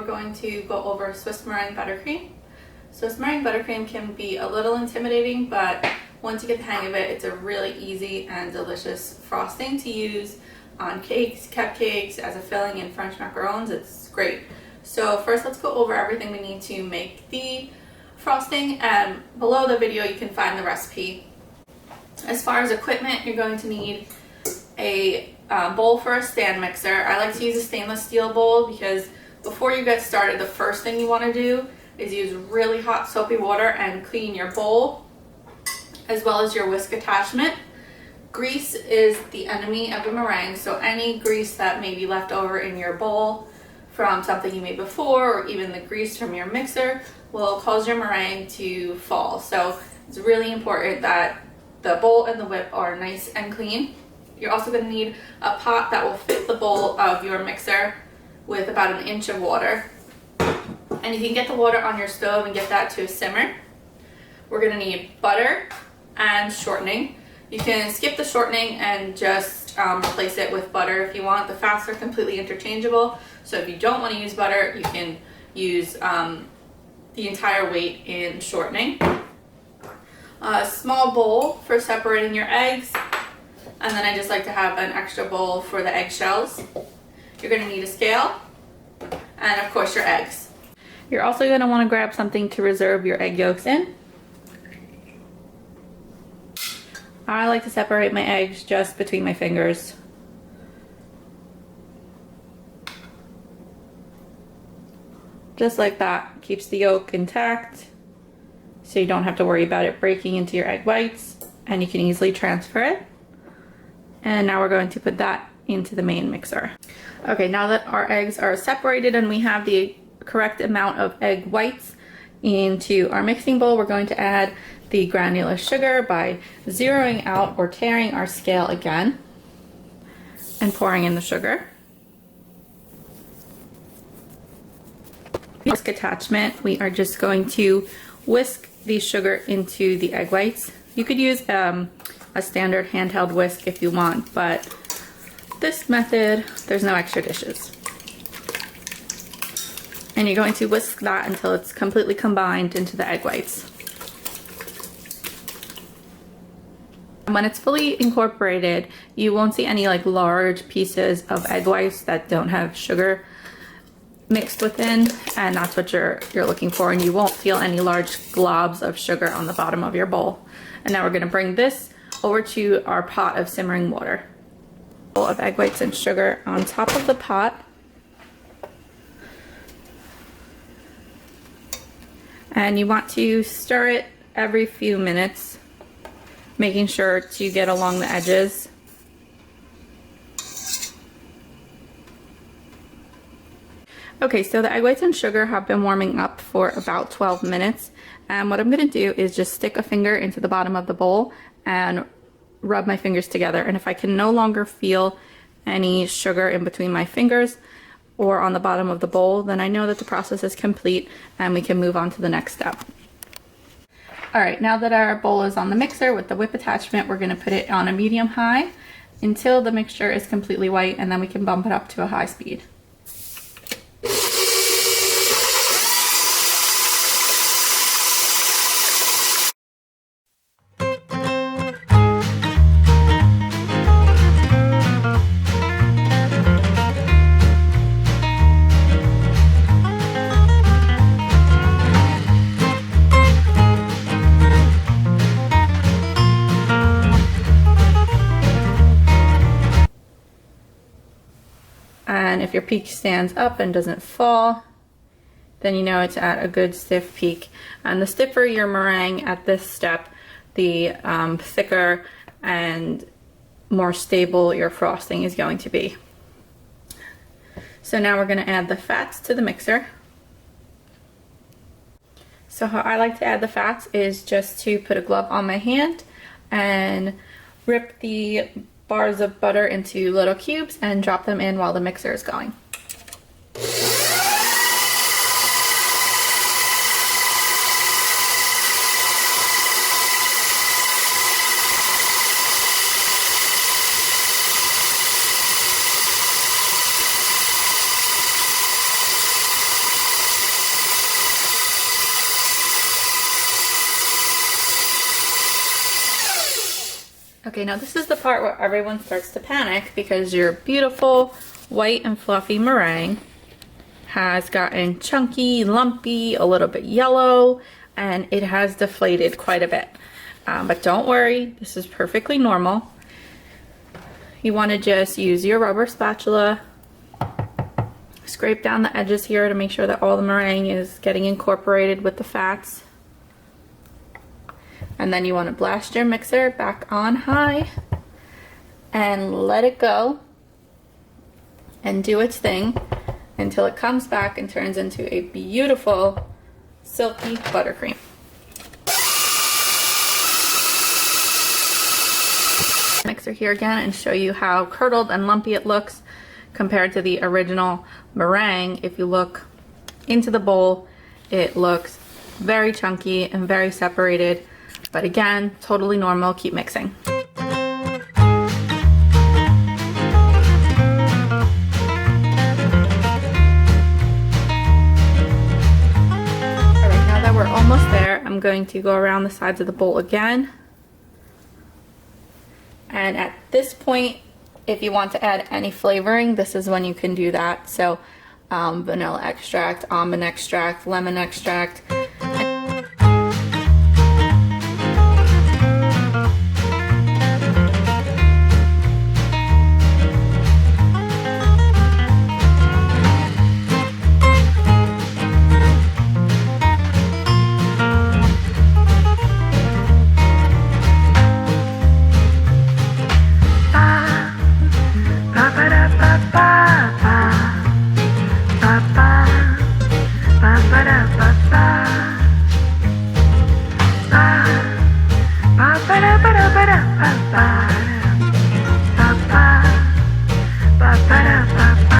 we're going to go over Swiss meringue buttercream. Swiss meringue buttercream can be a little intimidating, but once you get the hang of it, it's a really easy and delicious frosting to use on cakes, cupcakes, as a filling in French macarons. It's great. So first, let's go over everything we need to make the frosting, and below the video you can find the recipe. As far as equipment, you're going to need a bowl for a stand mixer. I like to use a stainless steel bowl because before you get started, the first thing you want to do is use really hot soapy water and clean your bowl as well as your whisk attachment. Grease is the enemy of a meringue, so any grease that may be left over in your bowl from something you made before, or even the grease from your mixer, will cause your meringue to fall. So it's really important that the bowl and the whip are nice and clean. You're also going to need a pot that will fit the bowl of your mixer with about an inch of water. And you can get the water on your stove and get that to a simmer. We're going to need butter and shortening. You can skip the shortening and just replace it with butter if you want. The fats are completely interchangeable, so if you don't want to use butter, you can use the entire weight in shortening. A small bowl for separating your eggs, and then I just like to have an extra bowl for the eggshells. You're going to need a scale, and of course your eggs. You're also going to want to grab something to reserve your egg yolks in. I like to separate my eggs just between my fingers. Just like that. Keeps the yolk intact, so you don't have to worry about it breaking into your egg whites, and you can easily transfer it. And now we're going to put that into the main mixer. Okay, now that our eggs are separated and we have the correct amount of egg whites into our mixing bowl, we're going to add the granular sugar by zeroing out or tearing our scale again and pouring in the sugar. Whisk attachment, we are just going to whisk the sugar into the egg whites. You could use a standard handheld whisk if you want, but this method, there's no extra dishes. And you're going to whisk that until it's completely combined into the egg whites. When it's fully incorporated, you won't see any like large pieces of egg whites that don't have sugar mixed within, and that's what you're looking for, and you won't feel any large globs of sugar on the bottom of your bowl. And now we're going to bring this over to our pot of simmering water. Bowl of egg whites and sugar on top of the pot. And you want to stir it every few minutes, making sure to get along the edges. Okay, so the egg whites and sugar have been warming up for about 12 minutes. And what I'm going to do is just stick a finger into the bottom of the bowl and rub my fingers together. And if I can no longer feel any sugar in between my fingers or on the bottom of the bowl, then I know that the process is complete and we can move on to the next step. Alright, now that our bowl is on the mixer with the whip attachment, we're going to put it on a medium-high until the mixture is completely white, and then we can bump it up to a high speed. And if your peak stands up and doesn't fall, then you know it's at a good stiff peak. And the stiffer your meringue at this step, the thicker and more stable your frosting is going to be. So now we're going to add the fats to the mixer. So how I like to add the fats is just to put a glove on my hand and rip the bars of butter into little cubes and drop them in while the mixer is going. Okay, now this is the part where everyone starts to panic because your beautiful white and fluffy meringue has gotten chunky, lumpy, a little bit yellow, and it has deflated quite a bit. But don't worry, this is perfectly normal. You want to just use your rubber spatula, scrape down the edges here to make sure that all the meringue is getting incorporated with the fats. And then you want to blast your mixer back on high and let it go and do its thing until it comes back and turns into a beautiful silky buttercream. Mixer here again and show you how curdled and lumpy it looks compared to the original meringue. If you look into the bowl, it looks very chunky and very separated, but again, totally normal. Keep mixing. Alright, now that we're almost there, I'm going to go around the sides of the bowl again. And at this point, if you want to add any flavoring, this is when you can do that. So vanilla extract, almond extract, lemon extract. Ba-ba-da-ba-da-ba-da-ba-ba.